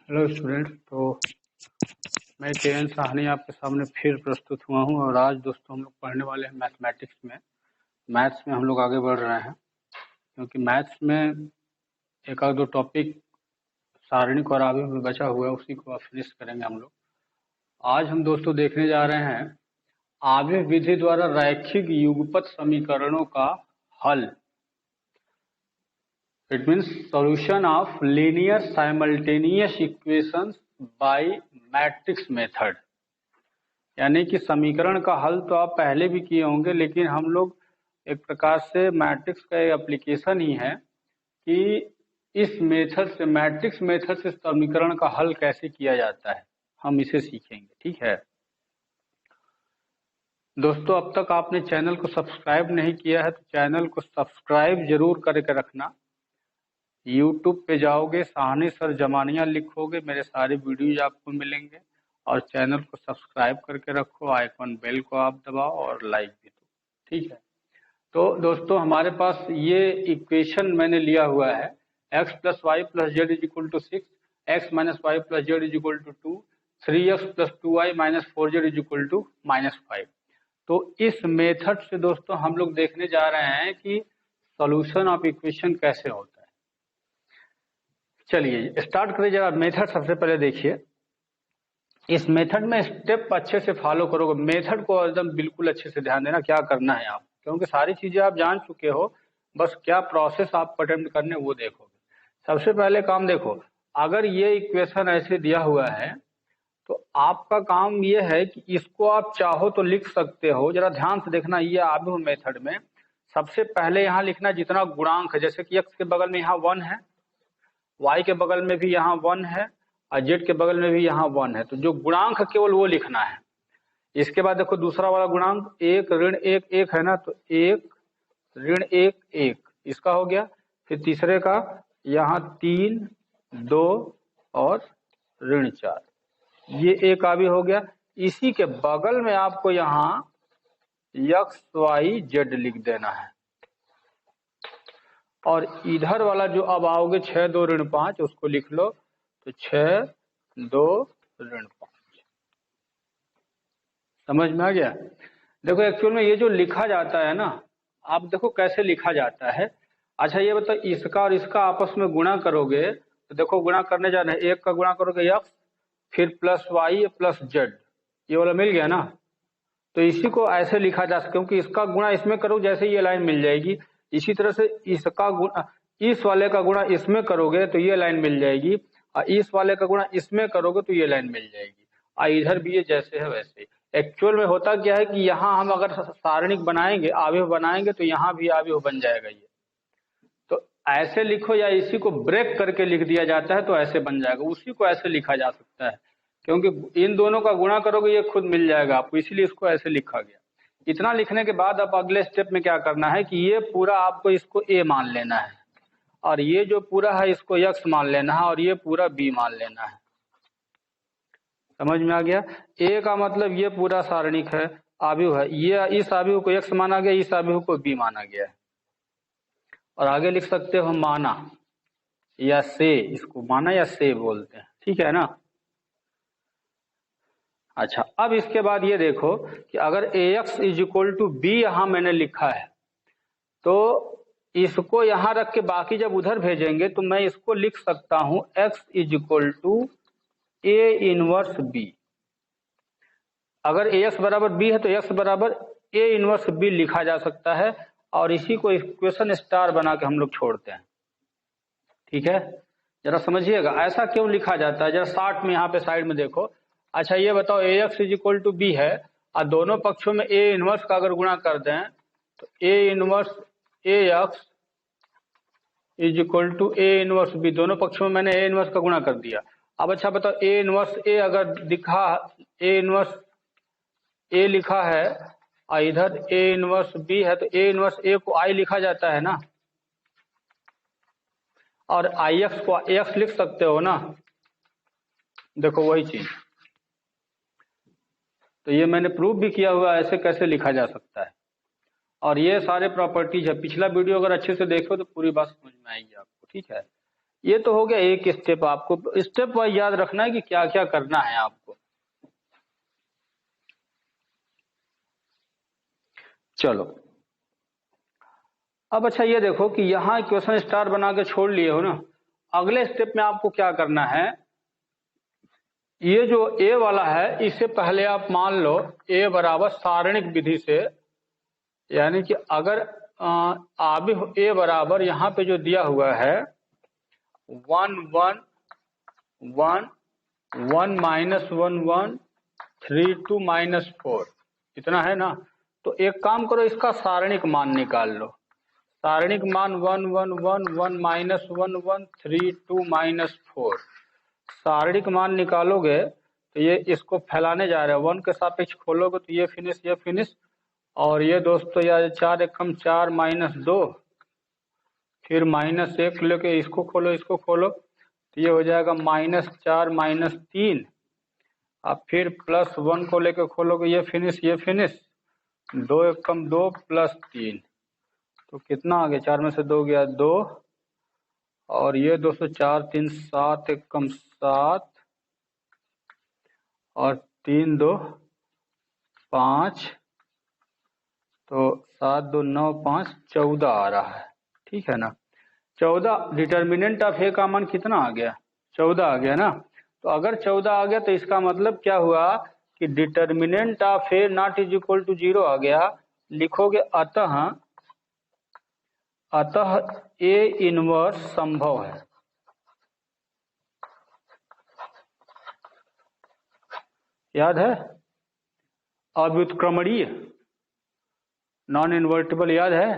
Hello students. तो मैं K. N.. Sahni आपके सामने फिर प्रस्तुत हुआ हूँ और आज दोस्तों हम लोग पढ़ने वाले हैं मैथमेटिक्स में। मैथ्स में हम लोग आगे बढ़ रहे हैं क्योंकि मैथ्स में एक आध दो टॉपिक सारणिक और आव्यूह में बचा हुआ है, उसी को फिनिश करेंगे हम लोग। आज हम दोस्तों देखने जा रहे हैं आव्यूह विधि द्वारा रैखिक युगपत समीकरणों का हल। It means solution of linear simultaneous equations by matrix method। यानी कि समीकरण का हल तो आप पहले भी किए होंगे, लेकिन हम लोग एक प्रकार से मैट्रिक्स का एप्लीकेशन ही है कि इस मेथड से, मैट्रिक्स मेथड से समीकरण का हल कैसे किया जाता है, हम इसे सीखेंगे। ठीक है दोस्तों, अब तक आपने चैनल को सब्सक्राइब नहीं किया है तो चैनल को सब्सक्राइब जरूर करके रखना। यूट्यूब पे जाओगे, साहनी सर जमानिया लिखोगे, मेरे सारे वीडियोज आपको मिलेंगे। और चैनल को सब्सक्राइब करके रखो, आइकॉन बेल को आप दबाओ और लाइक भी दो। ठीक है, तो दोस्तों हमारे पास ये इक्वेशन मैंने लिया हुआ है, x plus y plus z is equal to 6, x minus y plus z is equal to 2, 3x plus 2y minus 4z is equal to -5। तो इस मेथड से दोस्तों हम लोग देखने जा रहे हैं कि सॉल्यूशन ऑफ इक्वेशन कैसे होता है। चलिए स्टार्ट करें जरा। मेथड सबसे पहले देखिए, इस मेथड में स्टेप अच्छे से फॉलो करोगे। मेथड को एकदम बिल्कुल अच्छे से ध्यान देना क्या करना है आप, क्योंकि सारी चीजें आप जान चुके हो, बस क्या प्रोसेस आपको अटेम्प्ट करने वो देखोगे। सबसे पहले काम देखो, अगर ये इक्वेशन ऐसे दिया हुआ है तो आपका काम ये है कि इसको आप चाहो तो लिख सकते हो। जरा ध्यान से देखना, ये आव्यूह मेथड में सबसे पहले यहाँ लिखना जितना गुणांक है, जैसे कि x के बगल में यहाँ 1 है, y के बगल में भी यहाँ 1 है और z के बगल में भी यहाँ 1 है, तो जो गुणांक केवल वो लिखना है। इसके बाद देखो दूसरा वाला गुणांक 1 ऋण 1 1 है ना, तो 1 ऋण 1 1 इसका हो गया। फिर तीसरे का यहाँ 3 2 और ऋण 4, ये एक आव्यूह हो गया। इसी के बगल में आपको यहाँ x y z लिख देना है और इधर वाला जो अब आओगे 6 2 ऋण 5 उसको लिख लो, तो 6 2 ऋण 5। समझ में आ गया? देखो एक्चुअल में ये जो लिखा जाता है ना, आप देखो कैसे लिखा जाता है। अच्छा ये बताओ, इसका और इसका आपस में गुणा करोगे तो देखो गुणा करने जा रहे हैं, एक का गुणा करोगे x, फिर प्लस वाई प्लस जेड, ये वाला मिल गया ना। तो इसी को ऐसे लिखा जा सकता, क्योंकि इसका गुणा इसमें करो जैसे ये लाइन मिल जाएगी, इसी तरह से इसका गुणा इस वाले का गुणा इसमें करोगे तो ये लाइन मिल जाएगी, और इस वाले का गुणा इसमें करोगे तो ये लाइन मिल जाएगी। और इधर भी ये जैसे है वैसे ही। एक्चुअल में होता क्या है कि यहाँ हम अगर सारणिक बनाएंगे, आव्यूह बनाएंगे, तो यहाँ भी आव्यूह बन जाएगा ये। तो ऐसे लिखो या इसी को ब्रेक करके लिख दिया जाता है तो ऐसे बन जाएगा, उसी को ऐसे लिखा जा सकता है, क्योंकि इन दोनों का गुणा करोगे ये खुद मिल जाएगा आपको, इसीलिए इसको ऐसे लिखा गया। इतना लिखने के बाद अब अगले स्टेप में क्या करना है कि ये पूरा आपको इसको a मान लेना है, और ये जो पूरा है इसको x मान लेना है, और ये पूरा b मान लेना है। समझ में आ गया? a का मतलब ये पूरा सारणिक है, आव्यूह है, ये इस आव्यूह को x माना गया, इस आव्यूह को b माना गया है। और आगे लिख सकते हो माना या से, इसको माना या से बोलते हैं, ठीक है ना। अच्छा अब इसके बाद ये देखो कि अगर ax is equal to b यहां मैंने लिखा है, तो इसको यहां रख के बाकी जब उधर भेजेंगे तो मैं इसको लिख सकता हूं x is equal to a inverse b। अगर ax बराबर b है तो x बराबर a इनवर्स b लिखा जा सकता है, और इसी को इक्वेशन स्टार बना के हम लोग छोड़ते हैं। ठीक है, जरा समझिएगा ऐसा क्यों लिखा जाता है, जरा शार्ट में यहाँ पे साइड में देखो। अच्छा ये बताओ, ax is equal to b है और दोनों पक्षों में a इनवर्स का अगर गुणा कर दें तो a inverse ax is equal to a inverse b, दोनों पक्षों में मैंने a इनवर्स का गुणा कर दिया। अब अच्छा बताओ, a इनवर्स a अगर दिखा, a इनवर्स a लिखा है और इधर a इनवर्स b है, तो a इनवर्स a को I लिखा जाता है ना, और ix को ax लिख सकते हो ना। देखो वही चीज, तो ये मैंने प्रूव भी किया हुआ, ऐसे कैसे लिखा जा सकता है। और ये सारे प्रॉपर्टीज है, पिछला वीडियो अगर अच्छे से देखो तो पूरी बात समझ में आएगी आपको। ठीक है, ये तो हो गया एक स्टेप। आपको स्टेप वाइज याद रखना है कि क्या क्या करना है आपको। चलो अब अच्छा ये देखो कि यहाँ क्वेश्चन स्टार बना के छोड़ लिए हो ना, अगले स्टेप में आपको क्या करना है, ये जो ए वाला है इससे पहले आप मान लो ए बराबर सारणिक विधि से, यानी कि अगर आप ए बराबर यहाँ पे जो दिया हुआ है 1 1 1 1 -1 1 3 2 -4 इतना है ना। तो एक काम करो, इसका सारणिक मान निकाल लो। सारणिक मान 1 1 1 1 -1 1 3 2 -4। सारणिक मान निकालोगे तो ये इसको फैलाने जा रहा है, 1 के सापेक्ष खोलोगे तो ये फिनिश, और ये दोस्तों यार 4 एकम 4 -2, फिर -1 लेके इसको खोलो तो ये हो जाएगा -4 -3। अब फिर +1 को लेके खोलोगे ये फिनिश 2 एकम 2 +3, तो कितना आ गया, 4 में से 2 गया 2, और ये दोस्तों 4 3 7 एकम 7 और 3 2 5, तो 7 2 9 5 14 आ रहा है, ठीक है ना। 14 डिटर्मिनेंट ऑफ ए का मान कितना आ गया, 14 आ गया ना। तो अगर 14 आ गया तो इसका मतलब क्या हुआ कि determinant of A not is equal to 0 आ गया। लिखोगे अतः ए इनवर्स संभव है। याद है अव्युत्क्रमणीय नॉन इन्वर्टिबल, याद है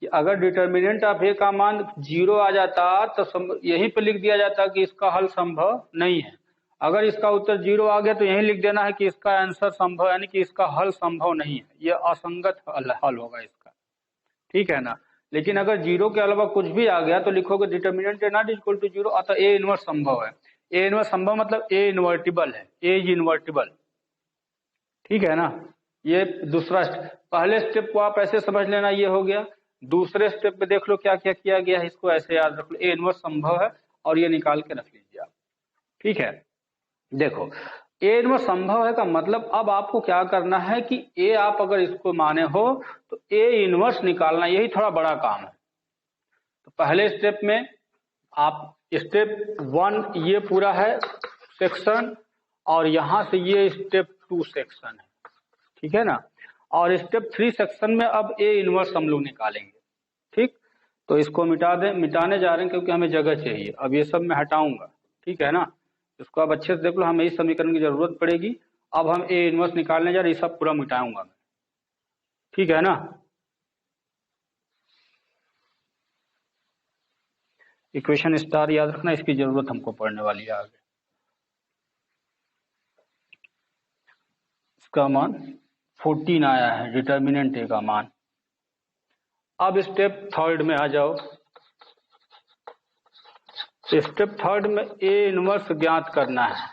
कि अगर डिटर्मिनेंट ऑफ ए का मान 0 आ जाता तो यहीं पे लिख दिया जाता कि इसका हल संभव नहीं है। अगर इसका उत्तर 0 आ गया तो यहीं लिख देना है कि इसका आंसर संभव, यानी कि इसका हल संभव नहीं है, यह असंगत हल होगा इसका, ठीक है ना। लेकिन अगर 0 के अलावा कुछ भी आ गया तो लिखोगे डिटर्मिनेंट नॉट इक्वल टू 0, अतः ए इनवर्स संभव है। ए इनवर्स संभव मतलब ए इन्वर्टिबल है, ए इज इन्वर्टिबल, ठीक है ना। ये दूसरा पहले स्टेप को आप ऐसे समझ लेना, ये हो गया। दूसरे स्टेप पे देख लो क्या क्या किया गया है, इसको ऐसे याद रख लो, ए इनवर्स संभव है और ये निकाल के रख लीजिए आप, ठीक है। देखो ए इनवर्स संभव है का मतलब अब आपको क्या करना है कि ए आप अगर इसको माने हो तो ए इनवर्स निकालना, यही थोड़ा बड़ा काम है। तो पहले स्टेप में आप स्टेप 1 ये पूरा है सेक्शन, और यहां से ये स्टेप 2 सेक्शन है, ठीक है ना। और स्टेप 3 सेक्शन में अब ए इनवर्स हम लोग निकालेंगे, ठीक। तो इसको मिटाने जा रहे हैं क्योंकि हमें जगह चाहिए। अब ये सब मैं हटाऊंगा, ठीक है ना। इसको अब अच्छे से देख लो, हमें इस समीकरण की जरूरत पड़ेगी। अब हम ए इनवर्स निकालने जा रहे हैं, ये सब पूरा मिटाऊंगा मैं, ठीक है ना। इक्वेशन स्टार याद रखना, इसकी जरूरत हमको पड़ने वाली है आगे। इसका मान 14 आया है डिटर्मिनेंट ए का मान। अब स्टेप 3 में आ जाओ। स्टेप 3 में ए इनवर्स ज्ञात करना है।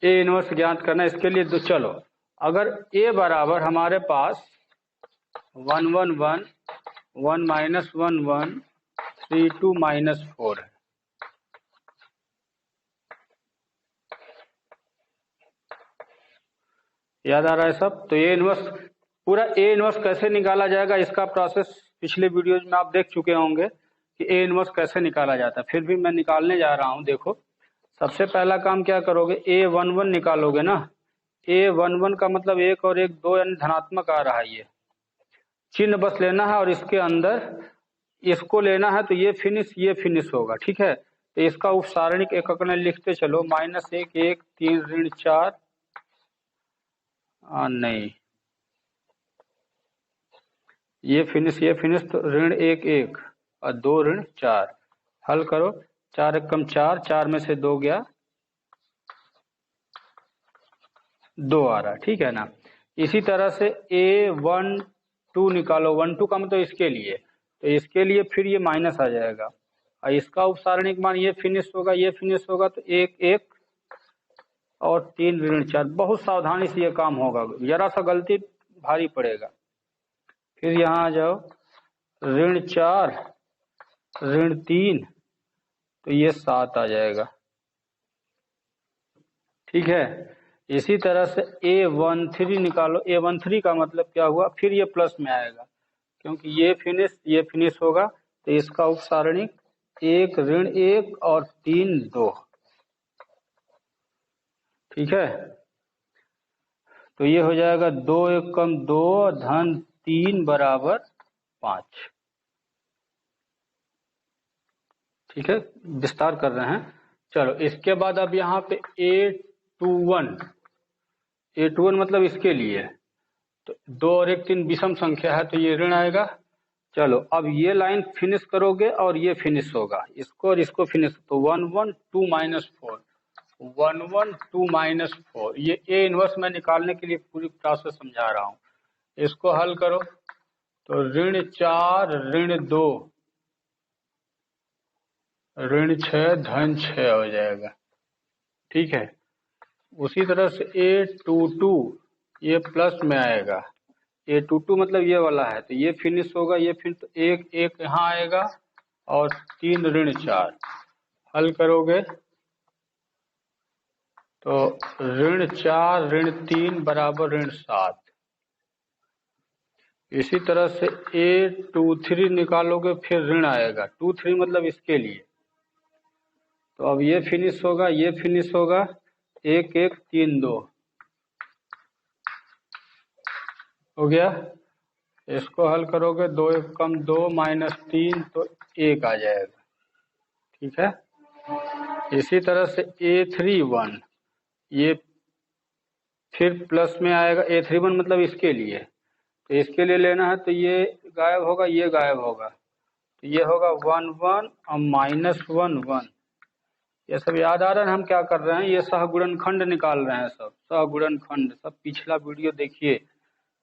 ए इनवर्स ज्ञात करना है, इसके लिए तो चलो अगर ए बराबर हमारे पास 1 1 1 1 -1 1 3 2 -4 है। याद आ रहा है सब। तो ए इनवर्स पूरा ए इनवर्स कैसे निकाला जाएगा, इसका प्रोसेस पिछले वीडियोज में आप देख चुके होंगे कि ए इनवर्स कैसे निकाला जाता है, फिर भी मैं निकालने जा रहा हूं। देखो सबसे पहला काम क्या करोगे, A11 निकालोगे ना। A11 का मतलब 1 और 1 2 यानी धनात्मक आ रहा है, ये चिन्ह बस लेना है और इसके अंदर इसको लेना है, तो ये फिनिश होगा, ठीक है। तो इसका उप सारणिक एकक में लिखते चलो, -1 1 3 ऋण 4 नहीं, ये फिनिश तो ऋण 1 1 और 2 ऋण 4। हल करो, 4 एकम 4, 4 में से 2 गया 2 आ रहा है, ठीक है ना। इसी तरह से A12 निकालो, 1 2 का मतलब इसके लिए, तो इसके लिए फिर ये माइनस आ जाएगा और इसका उपसारणिक मान ये फिनिश होगा, तो 1 1 और 3 ऋण 4। बहुत सावधानी से ये काम होगा, जरा सा गलती भारी पड़ेगा। फिर यहाँ आ जाओ, ऋण 4 ऋण 3, तो ये 7 आ जाएगा। ठीक है। इसी तरह से A13 निकालो। A13 का मतलब क्या हुआ, फिर ये प्लस में आएगा क्योंकि ये फिनिश होगा, तो इसका उपसारणिक 1 ऋण 1 और 3 2। ठीक है, तो ये हो जाएगा 2 1 कम 2 धन 3 बराबर 5। ठीक है, विस्तार कर रहे हैं। चलो इसके बाद अब यहाँ पे A21 मतलब इसके लिए, तो 2 और 1 3 विषम संख्या है, तो ये ऋण आएगा। चलो अब ये लाइन फिनिश करोगे और ये फिनिश होगा, इसको और इसको फिनिश, तो 1 1 2 माइनस 4 1 1 2 माइनस 4। ये ए इनवर्स मैं निकालने के लिए पूरी प्रोसेस समझा रहा हूँ। इसको हल करो तो ऋण 4 ऋण 2 ऋण 6 धन 6 हो जाएगा। ठीक है, उसी तरह से A22 ये प्लस में आएगा। A22 मतलब ये वाला है, तो ये फिनिश होगा, ये फिर तो 1 1 यहाँ आएगा और 3 ऋण 4। हल करोगे तो ऋण 4 ऋण 3 बराबर ऋण 7। इसी तरह से A23 निकालोगे, फिर ऋण आएगा। 23 मतलब इसके लिए, तो अब ये फिनिश होगा, ये फिनिश होगा, 1 1 3 2 हो गया। इसको हल करोगे 2 1 कम 2 माइनस 3, तो 1 आ जाएगा। ठीक है, इसी तरह से A31 ये फिर प्लस में आएगा। A31 मतलब इसके लिए, तो इसके लिए लेना है, तो ये गायब होगा, ये गायब होगा, तो ये होगा 1 1 और माइनस 1 1। ये सब याद आ रहा है हम क्या कर रहे हैं, ये सहगुणनखंड निकाल रहे हैं, सब सहगुणनखंड। सब पिछला वीडियो देखिए,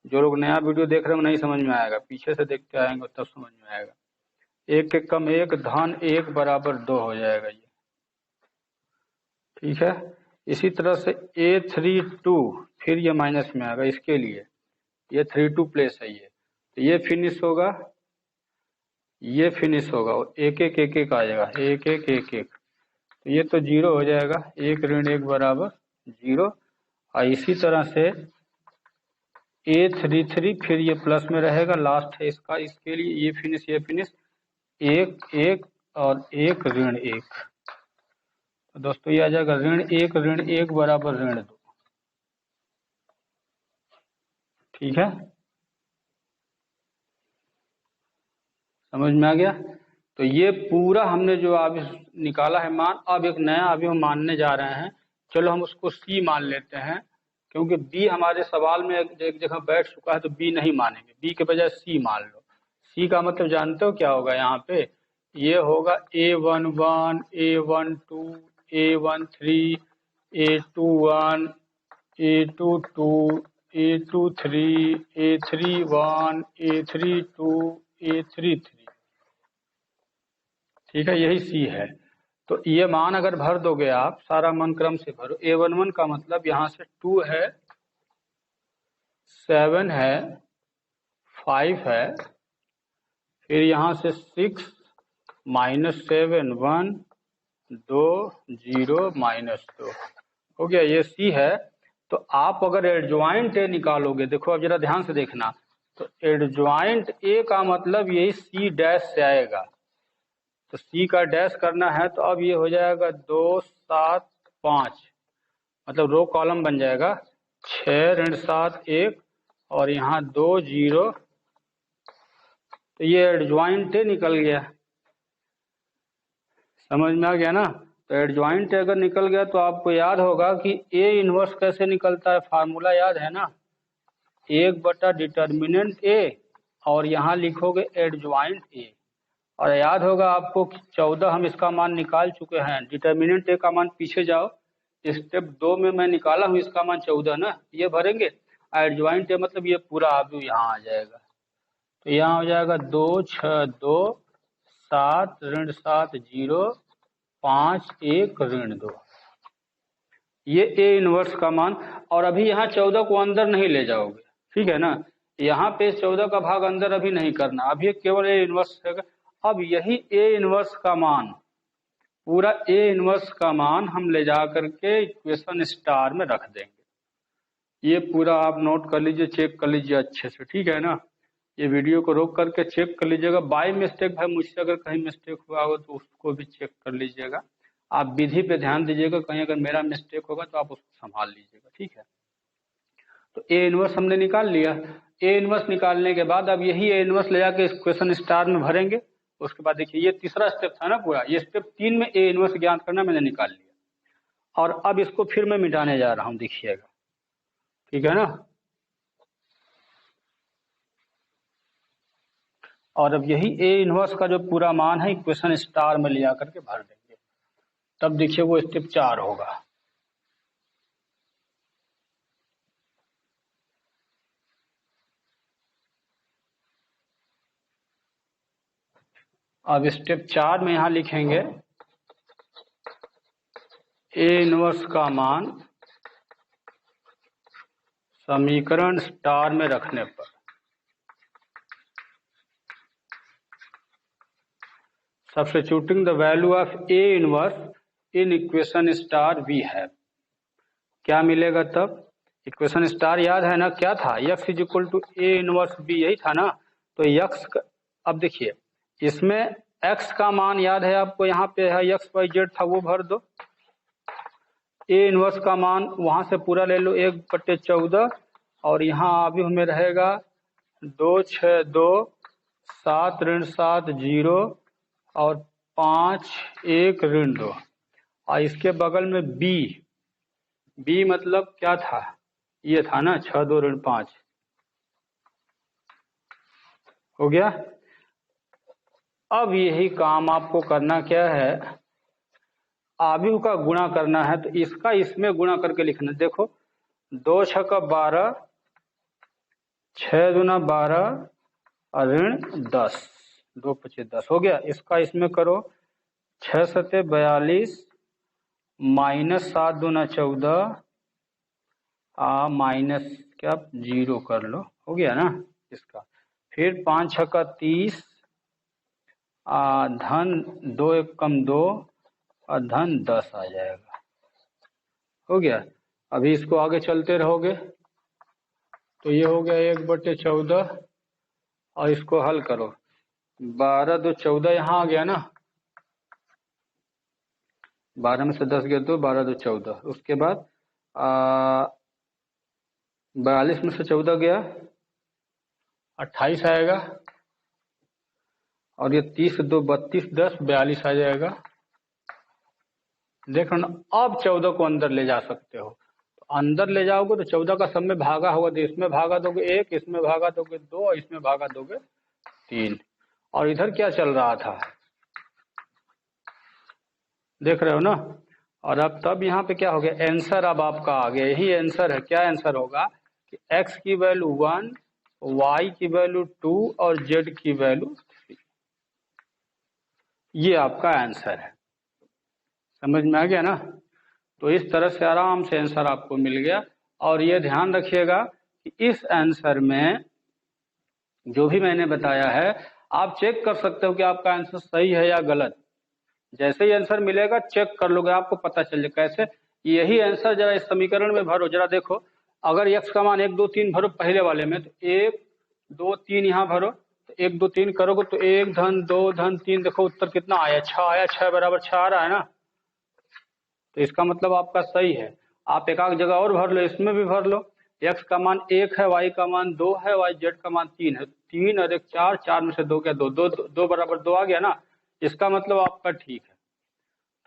जो लोग नया वीडियो देख रहे हैं नहीं समझ में आएगा, पीछे से देखते आएंगे तब समझ में आएगा। 1 1 कम 1 धन 1 बराबर 2 हो जाएगा ये। ठीक है, इसी तरह से A32 फिर ये माइनस में आएगा, इसके लिए ये 32 प्लेस है ये, तो ये फिनिश होगा, ये फिनिश होगा, 1 1 1 1 आ जाएगा, 1 1 1 1, तो ये तो 0 हो जाएगा। 1 ऋण 1 बराबर 0। और इसी तरह से A33 फिर ये प्लस में रहेगा, लास्ट है इसका, इसके लिए ये फिनिश 1 1 और 1 ऋण 1, तो दोस्तों ये आ जाएगा ऋण 1 बराबर ऋण 2। ठीक है, समझ में आ गया। तो ये पूरा हमने जो अभी निकाला है मान, अब एक नया अभी हम मानने जा रहे हैं। चलो हम उसको C मान लेते हैं, क्योंकि B हमारे सवाल में एक जगह बैठ चुका है, तो B नहीं मानेंगे, B के बजाय C मान लो। C का मतलब जानते हो क्या होगा, यहाँ पे ये होगा A11 A12 A13 A21 A22 A23 A31 A32 A33। ठीक है, यही C है। तो ये मान अगर भर दोगे आप, सारा मान क्रम से भरो। A11 का मतलब यहाँ से 2 है, 7 है, 5 है, फिर यहाँ से 6 माइनस 7 1 2 0 माइनस 2 हो गया, ये C है। तो आप अगर एडजॉइंट A निकालोगे, देखो अब जरा ध्यान से देखना, तो एडजॉइंट A का मतलब यही C डैश से आएगा, तो C का डैश करना है, तो अब ये हो जाएगा 2 7 5, मतलब रो कॉलम बन जाएगा, 6 ऋण 7 1 और यहाँ 2 0, तो ये एडजॉइंट निकल गया। समझ में आ गया ना। तो एडजॉइंट अगर निकल गया तो आपको याद होगा कि A इनवर्स कैसे निकलता है, फार्मूला याद है ना, 1 बटा डिटर्मिनेंट A और यहाँ लिखोगे एडजॉइंट A। और याद होगा आपको कि 14 हम इसका मान निकाल चुके हैं। डिटर्मिनेंट A का मान पीछे जाओ, स्टेप 2 में मैं निकाला हूँ इसका मान 14 ना, ये भरेंगे। एडजॉइंट A मतलब ये पूरा आप यहाँ आ जाएगा, तो यहाँ हो जाएगा 2 6 2 7 ऋण 7 0 5 1 ऋण 2, ये A इनवर्स का मान। और अभी यहाँ 14 को अंदर नहीं ले जाओगे, ठीक है ना, यहाँ पे 14 का भाग अंदर अभी नहीं करना, अभी केवल ए इनवर्स है। अब यही ए इनवर्स का मान, पूरा ए इनवर्स का मान हम ले जा करके इक्वेशन स्टार में रख देंगे। ये पूरा आप नोट कर लीजिए, चेक कर लीजिए अच्छे से, ठीक है ना। ये वीडियो को रोक करके चेक कर लीजिएगा। बाय मिस्टेक भाई मुझसे अगर कहीं मिस्टेक हुआ हो तो उसको भी चेक कर लीजिएगा। आप विधि पे ध्यान दीजिएगा, कहीं अगर मेरा मिस्टेक होगा तो आप उसको संभाल लीजिएगा, ठीक है। तो ए इनवर्स हमने निकाल लिया। ए इनवर्स निकालने के बाद अब यही ए इनवर्स ले जाके इक्वेशन स्टार में भरेंगे। उसके बाद देखिए ये तीसरा स्टेप था ना पूरा, ये स्टेप 3 में ए इनवर्स ज्ञात करना मैंने निकाल लिया। और अब इसको फिर मैं मिटाने जा रहा हूं, देखिएगा, ठीक है ना। और अब यही ए इनवर्स का जो पूरा मान है इक्वेशन स्टार में ले जा करके भर देंगे। तब देखिए वो स्टेप 4 होगा। अब स्टेप 4 में यहां लिखेंगे ए इनवर्स का मान समीकरण स्टार में रखने पर substituting the value of A inverse in equation star we have, क्या मिलेगा तब। इक्वेशन स्टार याद है ना, क्या था, x is equal to A inverse b, यही था ना। तो x अब देखिए इसमें x का मान याद है आपको, यहाँ पे है x y z था वो भर दो। ए इनवर्स का मान वहां से पूरा ले लो 1/14, और यहाँ अभी हमें रहेगा 2 6 2 7 ऋण 7 0 और 5 1 ऋण 2, और इसके बगल में बी मतलब क्या था, ये था ना 6 2 ऋण 5 हो गया। अब यही काम आपको करना क्या है, आव्यूह का गुणा करना है। तो इसका इसमें गुणा करके लिखना, देखो 2 6 12 6 दूना 12 और ऋण 10, 2 5 10 हो गया। इसका इसमें करो 6 7 42 माइनस 7 दूना 14 माइनस क्या 0 कर लो, हो गया ना इसका। फिर 5 6 30 धन 2 1 कम 2 और धन 10 आ जाएगा, हो गया। अभी इसको आगे चलते रहोगे तो ये हो गया 1/14, और इसको हल करो 12 2 14 यहाँ आ गया ना, 12 में से 10 गया तो 12 2 14, उसके बाद 42 में से 14 गया 28 आएगा, और ये 30 2 32 10 42 आ जाएगा। देखो ना, अब 14 को अंदर ले जा सकते हो। तो अंदर ले जाओगे तो 14 का सब में भागा होगा, तो इसमें भागा दोगे 1, इसमें भागा दोगे 2, और इसमें भागा दोगे 3। और इधर क्या चल रहा था देख रहे हो ना। और अब तब यहाँ पे क्या हो गया, आंसर अब आपका आ गया, यही आंसर है। क्या आंसर होगा कि x की वैल्यू 1, y की वैल्यू 2 और z की वैल्यू 3, ये आपका आंसर है। समझ में आ गया ना। तो इस तरह से आराम से आंसर आपको मिल गया। और ये ध्यान रखिएगा कि इस आंसर में जो भी मैंने बताया है आप चेक कर सकते हो कि आपका आंसर सही है या गलत। जैसे ही आंसर मिलेगा चेक कर लोगे, आपको पता चल जाएगा। कैसे, यही आंसर जरा इस समीकरण में भरो, जरा देखो। अगर x का मान 1 2 3 भरो पहले वाले में, तो 1 2 3 यहाँ भरो, तो 1 2 3 करोगे तो 1 धन 2 धन 3, देखो उत्तर कितना आया, 6 आया, 6 बराबर 6 आ रहा है ना। तो इसका मतलब आपका सही है। आप एक आध जगह और भर लो, इसमें भी भर लो। x का मान 1 है, y का मान 2 है, z का मान 3 है, 3 और 1 4, 4 में से 2 क्या 2, 2 बराबर 2 आ गया ना। इसका मतलब आपका ठीक है।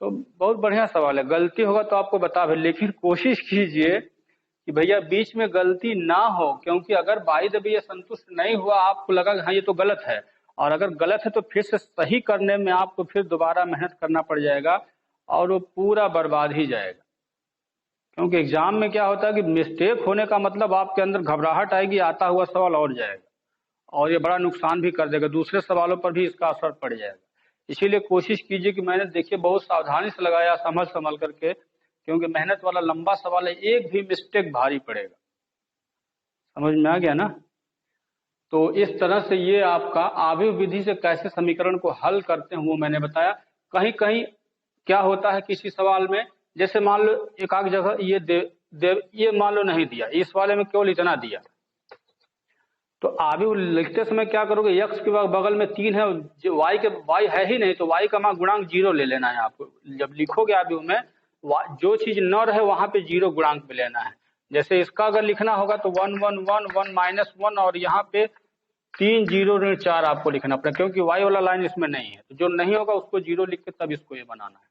तो बहुत बढ़िया सवाल है। गलती होगा तो आपको बता भें, लेकिन कोशिश कीजिए कि भैया बीच में गलती ना हो, क्योंकि अगर बाई द वे ये संतुष्ट नहीं हुआ, आपको लगा कि हाँ ये तो गलत है, और अगर गलत है तो फिर से सही करने में आपको फिर दोबारा मेहनत करना पड़ जाएगा, और वो पूरा बर्बाद ही जाएगा। क्योंकि एग्जाम में क्या होता है कि मिस्टेक होने का मतलब आपके अंदर घबराहट आएगी, आता हुआ सवाल और जाएगा, और ये बड़ा नुकसान भी कर देगा, दूसरे सवालों पर भी इसका असर पड़ जाएगा। इसीलिए कोशिश कीजिए कि मैंने देखिए बहुत सावधानी से लगाया, संभल संभल करके, क्योंकि मेहनत वाला लंबा सवाल है, एक भी मिस्टेक भारी पड़ेगा। समझ में आ गया ना। तो इस तरह से ये आपका आव्यूह विधि से कैसे समीकरण को हल करते हैं वो मैंने बताया। कहीं कहीं क्या होता है किसी सवाल में, जैसे मान लो एक आध जगह ये मान लो नहीं दिया, इस वाले में केवल इतना दिया, तो आव्यूह लिखते समय क्या करोगे, यक्स के बगल में 3 है, जो वाई है ही नहीं, तो वाई का मान गुणांक 0 ले लेना है आपको। जब लिखोगे आव्यूह में जो चीज न रहे वहां पे 0 गुणांक पे लेना है। जैसे इसका अगर लिखना होगा तो 1 1 1 1 -1 और यहाँ पे 3 0 ऋण 4 आपको लिखना पड़ेगा, क्योंकि वाई वाला लाइन इसमें नहीं है, तो जो नहीं होगा उसको 0 लिख के तब इसको ये बनाना है।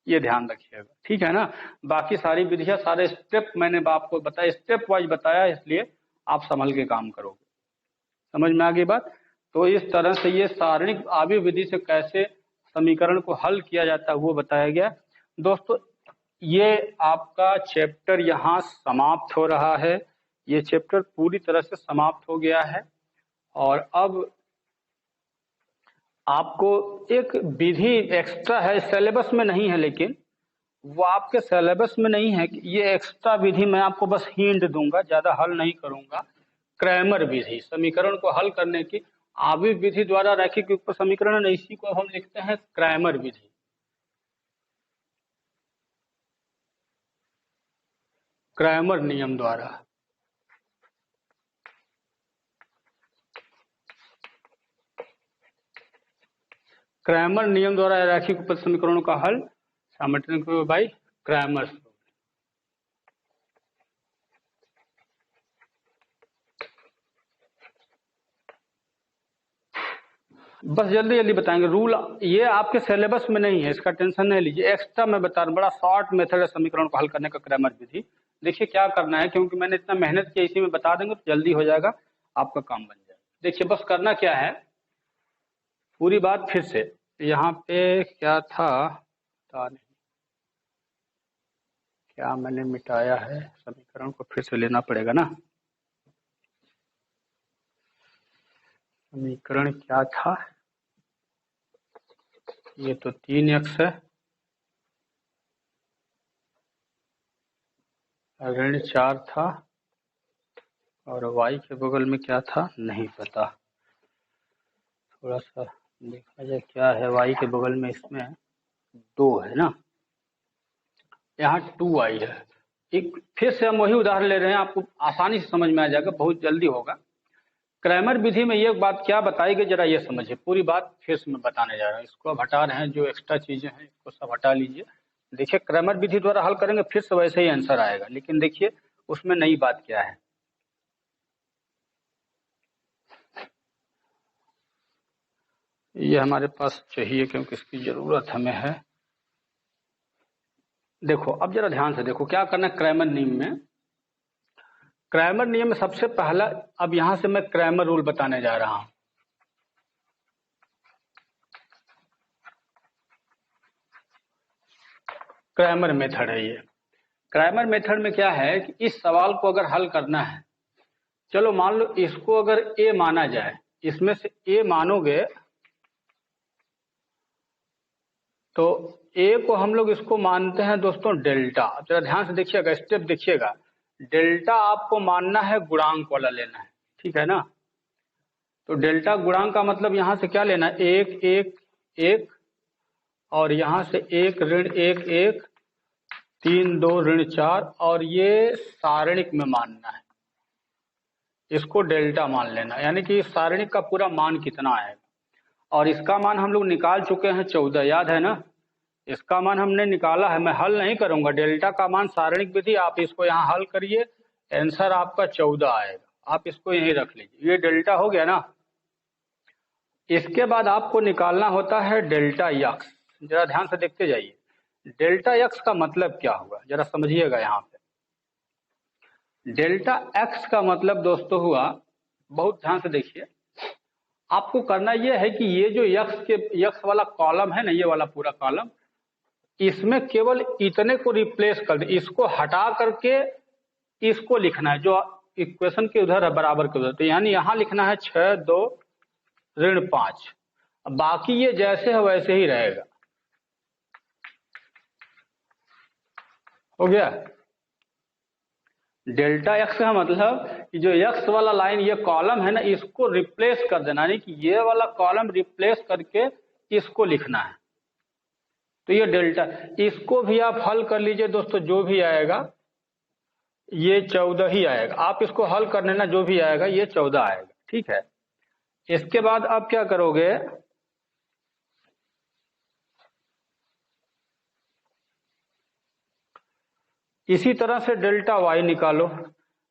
ये ध्यान रखिएगा, ठीक है ना। बाकी सारी विधियां, सारे स्टेप मैंने आपको बताया, स्टेप वाइज बताया, इसलिए आप संभल के काम करोगे। समझ में आ गई बात। तो इस तरह से ये सारणिक आव्यूह विधि से कैसे समीकरण को हल किया जाता है वो बताया गया। दोस्तों ये आपका चैप्टर यहाँ समाप्त हो रहा है, ये चैप्टर पूरी तरह से समाप्त हो गया है। और अब आपको एक विधि एक्स्ट्रा है, सिलेबस में नहीं है, लेकिन वो आपके सिलेबस में नहीं है। ये एक्स्ट्रा विधि मैं आपको बस हिंट दूंगा, ज्यादा हल नहीं करूंगा। क्रैमर विधि, समीकरण को हल करने की आव्यूह विधि द्वारा रैखिक युगपत समीकरण, इसी को हम लिखते हैं क्रैमर विधि। क्रैमर नियम द्वारा, क्रैमर नियम द्वारा रैखिक युगपत समीकरणों का हल सामर्थ्य बाई क्रैमर। बस जल्दी जल्दी बताएंगे रूल, ये आपके सिलेबस में नहीं है, इसका टेंशन नहीं लीजिए, एक्स्ट्रा मैं बता रहा हूँ। बड़ा शॉर्ट मेथड है समीकरण को हल करने का क्रैमर विधि। देखिए क्या करना है, क्योंकि मैंने इतना मेहनत किया, इसी में बता देंगे तो जल्दी हो जाएगा, आपका काम बन जाएगा। देखिए बस करना क्या है, पूरी बात फिर से, यहाँ पे क्या था पता नहीं, क्या मैंने मिटाया है, समीकरण को फिर से लेना पड़ेगा ना। समीकरण क्या था, ये तो 3x है, ऋण 4 था, और y के बगल में क्या था नहीं पता, थोड़ा सा देखा जाए क्या है y के बगल में, इसमें 2 है ना, यहाँ 2y है। एक फिर से हम वही उदाहरण ले रहे हैं, आपको आसानी से समझ में आ जाएगा, बहुत जल्दी होगा। क्रैमर विधि में ये बात क्या बताई गई, जरा ये समझिए, पूरी बात फिर से मैं बताने जा रहा हूँ। इसको अब हटा रहे हैं, जो एक्स्ट्रा चीजें हैं इसको सब हटा लीजिए। देखिए क्रैमर विधि द्वारा हल करेंगे फिर से वैसे ही आंसर आएगा, लेकिन देखिए उसमें नई बात क्या है। ये हमारे पास चाहिए क्योंकि इसकी जरूरत हमें है। देखो अब जरा ध्यान से देखो क्या करना है क्रैमर नियम में। क्रैमर नियम में सबसे पहला, अब यहां से मैं क्रैमर रूल बताने जा रहा हूं। क्रैमर मेथड है ये। क्रैमर मेथड में क्या है कि इस सवाल को अगर हल करना है, चलो मान लो इसको अगर ए माना जाए, इसमें से ए मानोगे तो ए को हम लोग इसको मानते हैं दोस्तों डेल्टा। जरा ध्यान से देखिएगा, स्टेप देखिएगा, डेल्टा आपको मानना है गुणांक वाला लेना है, ठीक है ना। तो डेल्टा गुणांक का मतलब यहां से क्या लेना है, 1 1 1, और यहां से 1 ऋण 1 1 3 2 ऋण 4, और ये सारणिक में मानना है, इसको डेल्टा मान लेना, यानी कि सारणिक का पूरा मान कितना आएगा। और इसका मान हम लोग निकाल चुके हैं 14, याद है ना, इसका मान हमने निकाला है, मैं हल नहीं करूंगा। डेल्टा का मान सारणिक विधि, आप इसको यहाँ हल करिए, आंसर आपका 14 आएगा, आप इसको यहीं रख लीजिए, ये डेल्टा हो गया ना। इसके बाद आपको निकालना होता है डेल्टा यक्स। जरा ध्यान से देखते जाइए, डेल्टा यक्स का मतलब क्या हुआ, जरा समझिएगा। यहाँ पे डेल्टा एक्स का मतलब दोस्तों हुआ, बहुत ध्यान से देखिए, आपको करना यह है कि ये जो यक्स वाला कॉलम है ना, ये वाला पूरा कॉलम, इसमें केवल इतने को रिप्लेस कर दे, इसको हटा करके इसको लिखना है जो इक्वेशन के उधर है, बराबर के उधर। तो यानी यहां लिखना है 6 2 ऋण 5, बाकी ये जैसे है वैसे ही रहेगा। हो गया। डेल्टा एक्स का मतलब कि जो एक्स वाला लाइन ये कॉलम है ना, इसको रिप्लेस कर देना, यानी कि ये वाला कॉलम रिप्लेस करके इसको लिखना है। तो ये डेल्टा, इसको भी आप हल कर लीजिए दोस्तों, जो भी आएगा ये 14 ही आएगा। आप इसको हल करने ना, जो भी आएगा ये 14 आएगा, ठीक है। इसके बाद आप क्या करोगे, इसी तरह से डेल्टा वाई निकालो।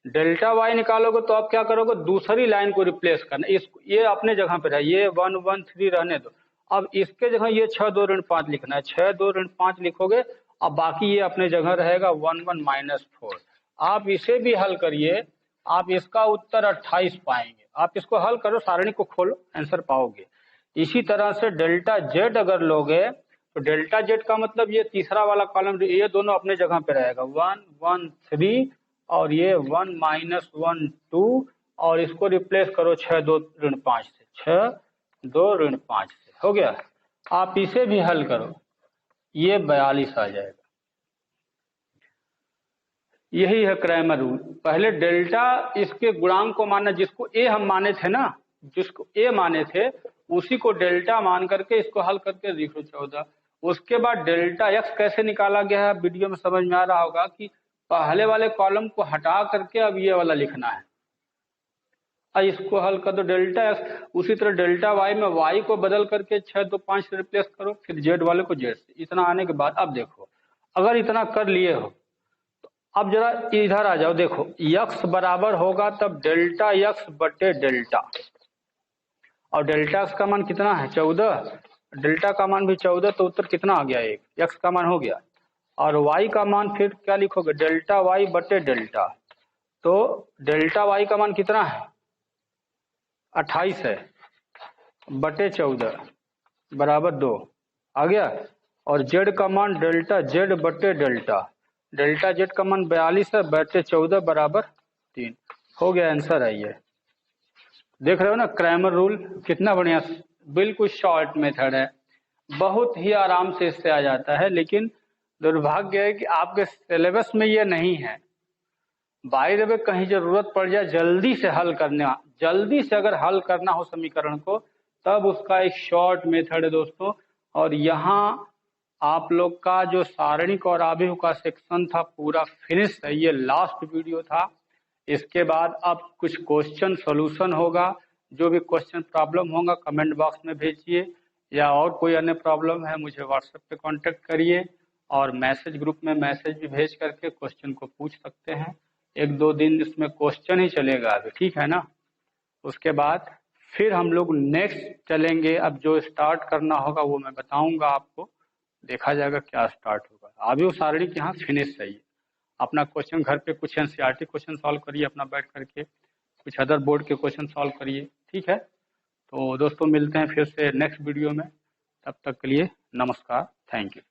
डेल्टा वाई निकालोगे तो आप क्या करोगे, दूसरी लाइन को रिप्लेस करना। इस ये अपने जगह पे है, ये 1 1 3 रहने दो। अब इसके जगह ये 6 2 ऋण 5 लिखना है, 6 2 ऋण 5 लिखोगे। अब बाकी ये अपने जगह रहेगा 1 1 -4। आप इसे भी हल करिए, आप इसका उत्तर 28 पाएंगे। आप इसको हल करो, सारणी को खोलो, आंसर पाओगे। इसी तरह से डेल्टा जेड अगर लोगे तो डेल्टा जेड का मतलब ये तीसरा वाला कॉलम, ये दोनों अपने जगह पे रहेगा 1 1 3 और ये 1 -1 2 और इसको रिप्लेस करो 6 2 ऋण 5 से, 6 2 ऋण 5 से, हो गया। आप इसे भी हल करो, ये 42 आ जाएगा। यही है क्रैमर रूल। पहले डेल्टा इसके गुणांक को मानना, जिसको ए हम माने थे ना, जिसको ए माने थे उसी को डेल्टा मान करके इसको हल करके लिखो 14। उसके बाद डेल्टा एक्स कैसे निकाला गया है, वीडियो में समझ में आ रहा होगा कि पहले वाले कॉलम को हटा करके अब ये वाला लिखना है। अब इसको हल कर दो डेल्टा एक्स। उसी तरह डेल्टा वाई में वाई को बदल करके 6 2 5 से रिप्लेस करो, फिर जेड वाले को जेड से। इतना आने के बाद अब देखो, अगर इतना कर लिए हो तो अब जरा इधर आ जाओ। देखो यक्स बराबर होगा तब डेल्टा यक्स बटे डेल्टा, और डेल्टा एक्स का मान कितना है 14, डेल्टा का मान भी 14, तो उत्तर कितना आ गया, 1। एक्स का मान हो गया। और वाई का मान फिर क्या लिखोगे, डेल्टा वाई बटे डेल्टा। तो डेल्टा वाई का मान कितना है 28 है, बटे 14 बराबर 2 आ गया। और जेड का मान डेल्टा जेड बटे डेल्टा, डेल्टा जेड का मान 42 है, बटे 14 बराबर 3, हो गया। आंसर है ये। देख रहे हो ना क्रैमर रूल कितना बढ़िया, बिल्कुल शॉर्ट मेथड है, बहुत ही आराम से इससे आ जाता है। लेकिन दुर्भाग्य है कि आपके सिलेबस में ये नहीं है। बाय द वे कहीं जरूरत पड़ जाए जल्दी से हल करना, जल्दी से अगर हल करना हो समीकरण को, तब उसका एक शॉर्ट मेथड है दोस्तों। और यहाँ आप लोग का जो सारणिक और आव्यूह का सेक्शन था पूरा फिनिश है, ये लास्ट वीडियो था। इसके बाद अब कुछ क्वेश्चन सॉल्यूशन होगा। जो भी क्वेश्चन प्रॉब्लम होगा कमेंट बॉक्स में भेजिए, या और कोई अन्य प्रॉब्लम है मुझे व्हाट्सएप पे कांटेक्ट करिए, और मैसेज ग्रुप में मैसेज भी भेज करके क्वेश्चन को पूछ सकते हैं। 1-2 दिन इसमें क्वेश्चन ही चलेगा अभी, ठीक है ना। उसके बाद फिर हम लोग नेक्स्ट चलेंगे। अब जो स्टार्ट करना होगा वो मैं बताऊंगा आपको, देखा जाएगा क्या स्टार्ट होगा। अभी वो सारणी के यहाँ फिनिश चाहिए। अपना क्वेश्चन घर पे कुछ एनसीईआरटी क्वेश्चन सॉल्व करिए अपना बैठ करके, कुछ अदर बोर्ड के क्वेश्चन सॉल्व करिए, ठीक है। तो दोस्तों मिलते हैं फिर से नेक्स्ट वीडियो में, तब तक के लिए नमस्कार, थैंक यू।